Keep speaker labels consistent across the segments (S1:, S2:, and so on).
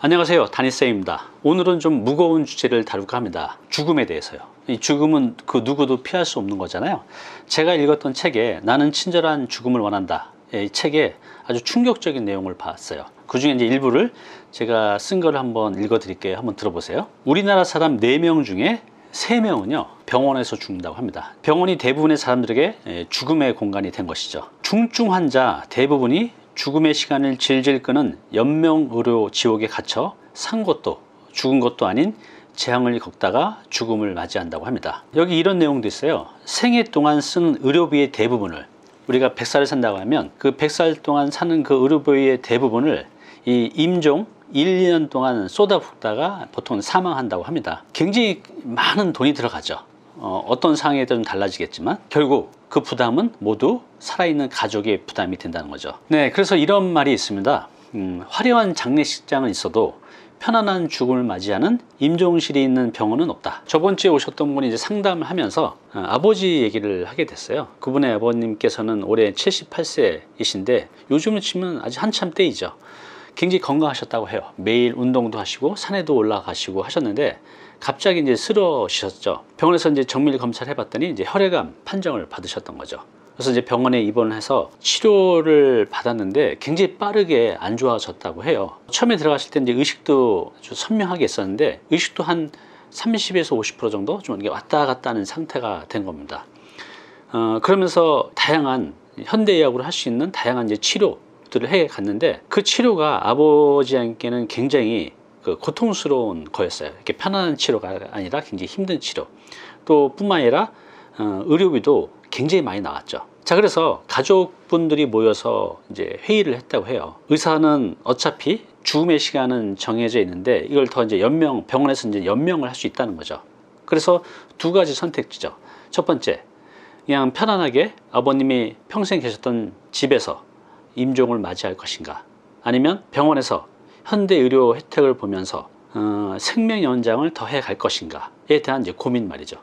S1: 안녕하세요, 다니쌤입니다. 오늘은 좀 무거운 주제를 다룰까 합니다. 죽음에 대해서요. 이 죽음은 그 누구도 피할 수 없는 거잖아요. 제가 읽었던 책에 나는 친절한 죽음을 원한다, 이 책에 아주 충격적인 내용을 봤어요. 그 중에 이제 일부를 제가 쓴 걸 한번 읽어 드릴게요. 한번 들어보세요. 우리나라 사람 4명 중에 3명은요 병원에서 죽는다고 합니다. 병원이 대부분의 사람들에게 죽음의 공간이 된 것이죠. 중증 환자 대부분이 죽음의 시간을 질질 끄는 연명의료 지옥에 갇혀 산 것도 죽은 것도 아닌 재앙을 겪다가 죽음을 맞이한다고 합니다. 여기 이런 내용도 있어요. 생애 동안 쓰는 의료비의 대부분을, 우리가 100살을 산다고 하면 그 100살 동안 사는 그 의료비의 대부분을 이 임종 1, 2년 동안 쏟아붓다가 보통 사망한다고 합니다. 굉장히 많은 돈이 들어가죠. 어떤 상황에 따라 달라지겠지만 결국 그 부담은 모두 살아있는 가족의 부담이 된다는 거죠. 네, 그래서 이런 말이 있습니다. 화려한 장례식장은 있어도 편안한 죽음을 맞이하는 임종실이 있는 병원은 없다. 저번 주에 오셨던 분이 이제 상담을 하면서 아버지 얘기를 하게 됐어요. 그분의 아버님께서는 올해 78세이신데 요즘을 치면 아주 한참 때이죠. 굉장히 건강하셨다고 해요. 매일 운동도 하시고 산에도 올라가시고 하셨는데 갑자기 이제 쓰러지셨죠. 병원에서 이제 정밀 검사를 해봤더니 이제 혈액암 판정을 받으셨던 거죠. 그래서 이제 병원에 입원을 해서 치료를 받았는데 굉장히 빠르게 안 좋아졌다고 해요. 처음에 들어갔을 때 이제 의식도 아주 선명하게 있었는데 의식도 한 30에서 50% 정도 좀 이렇게 왔다 갔다 하는 상태가 된 겁니다. 그러면서 다양한 현대의학으로 할 수 있는 다양한 이제 치료들을 해 갔는데 그 치료가 아버지에게는 굉장히 그 고통스러운 거였어요. 이렇게 편안한 치료가 아니라 굉장히 힘든 치료. 또 뿐만 아니라 의료비도 굉장히 많이 나왔죠. 자, 그래서 가족분들이 모여서 이제 회의를 했다고 해요. 의사는 어차피 죽음의 시간은 정해져 있는데 이걸 더 이제 병원에서 이제 연명을 할 수 있다는 거죠. 그래서 두 가지 선택지죠. 첫 번째, 그냥 편안하게 아버님이 평생 계셨던 집에서 임종을 맞이할 것인가, 아니면 병원에서 현대 의료 혜택을 보면서 생명 연장을 더 해 갈 것인가에 대한 이제 고민 말이죠.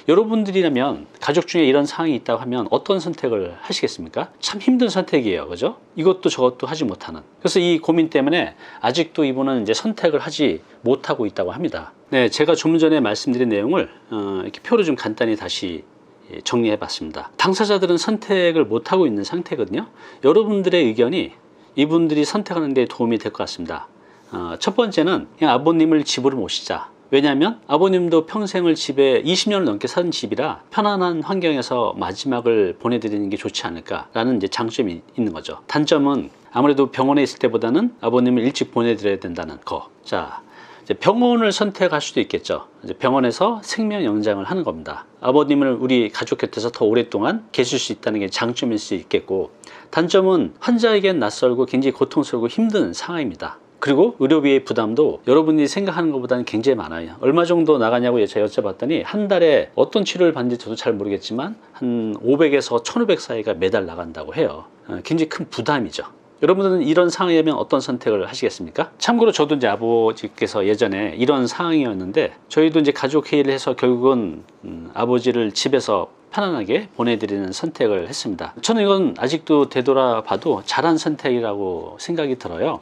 S1: 여러분들이라면 가족 중에 이런 상황이 있다고 하면 어떤 선택을 하시겠습니까? 참 힘든 선택이에요, 그죠? 이것도 저것도 하지 못하는. 그래서 이 고민 때문에 아직도 이분은 이제 선택을 하지 못하고 있다고 합니다. 네, 제가 좀 전에 말씀드린 내용을 이렇게 표로 좀 간단히 다시 정리해 봤습니다. 당사자들은 선택을 못하고 있는 상태거든요. 여러분들의 의견이 이분들이 선택하는 데 도움이 될 것 같습니다. 첫 번째는 그냥 아버님을 집으로 모시자. 왜냐하면 아버님도 평생을 집에 20년을 넘게 산 집이라 편안한 환경에서 마지막을 보내드리는 게 좋지 않을까라는 이제 장점이 있는 거죠. 단점은 아무래도 병원에 있을 때보다는 아버님을 일찍 보내드려야 된다는 거. 자, 이제 병원을 선택할 수도 있겠죠. 이제 병원에서 생명 연장을 하는 겁니다. 아버님을 우리 가족 곁에서 더 오랫동안 계실 수 있다는 게 장점일 수 있겠고, 단점은 환자에겐 낯설고 굉장히 고통스럽고 힘든 상황입니다. 그리고 의료비의 부담도 여러분이 생각하는 것보다는 굉장히 많아요. 얼마 정도 나가냐고 제가 여쭤봤더니 한 달에 어떤 치료를 받는지 저도 잘 모르겠지만 한 500에서 1500 사이가 매달 나간다고 해요. 굉장히 큰 부담이죠. 여러분들은 이런 상황이면 어떤 선택을 하시겠습니까? 참고로 저도 이제 아버지께서 예전에 이런 상황이었는데 저희도 이제 가족 회의를 해서 결국은 아버지를 집에서 편안하게 보내드리는 선택을 했습니다. 저는 이건 아직도 되돌아봐도 잘한 선택이라고 생각이 들어요.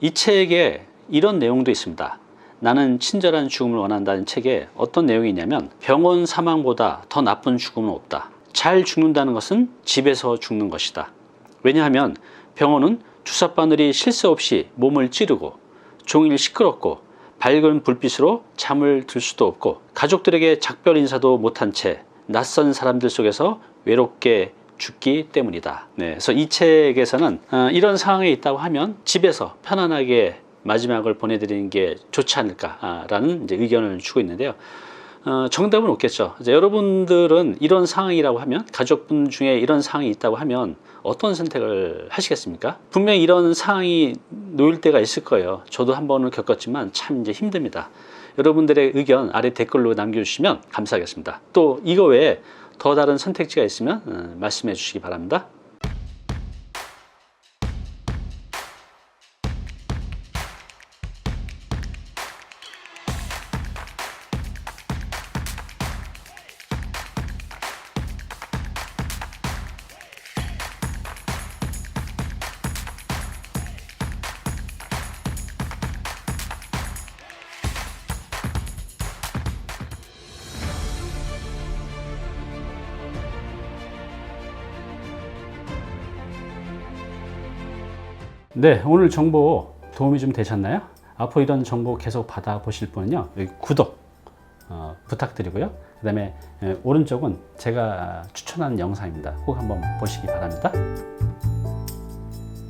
S1: 이 책에 이런 내용도 있습니다. 나는 친절한 죽음을 원한다는 책에 어떤 내용이 있냐면, 병원 사망보다 더 나쁜 죽음은 없다. 잘 죽는다는 것은 집에서 죽는 것이다. 왜냐하면 병원은 주사바늘이 쉴 새 없이 몸을 찌르고 종일 시끄럽고 밝은 불빛으로 잠을 들 수도 없고 가족들에게 작별 인사도 못한 채 낯선 사람들 속에서 외롭게 죽기 때문이다. 네, 그래서 이 책에서는 이런 상황에 있다고 하면 집에서 편안하게 마지막을 보내드리는 게 좋지 않을까라는 이제 의견을 주고 있는데요. 정답은 없겠죠. 이제 여러분들은 이런 상황이라고 하면, 가족분 중에 이런 상황이 있다고 하면 어떤 선택을 하시겠습니까? 분명히 이런 상황이 놓일 때가 있을 거예요. 저도 한 번은 겪었지만 참 이제 힘듭니다. 여러분들의 의견 아래 댓글로 남겨주시면 감사하겠습니다. 또 이거 외에 더 다른 선택지가 있으면 말씀해 주시기 바랍니다. 네, 오늘 정보 도움이 좀 되셨나요? 앞으로 이런 정보 계속 받아보실 분은요, 여기 구독 부탁드리고요. 그 다음에 오른쪽은 제가 추천하는 영상입니다. 꼭 한번 보시기 바랍니다.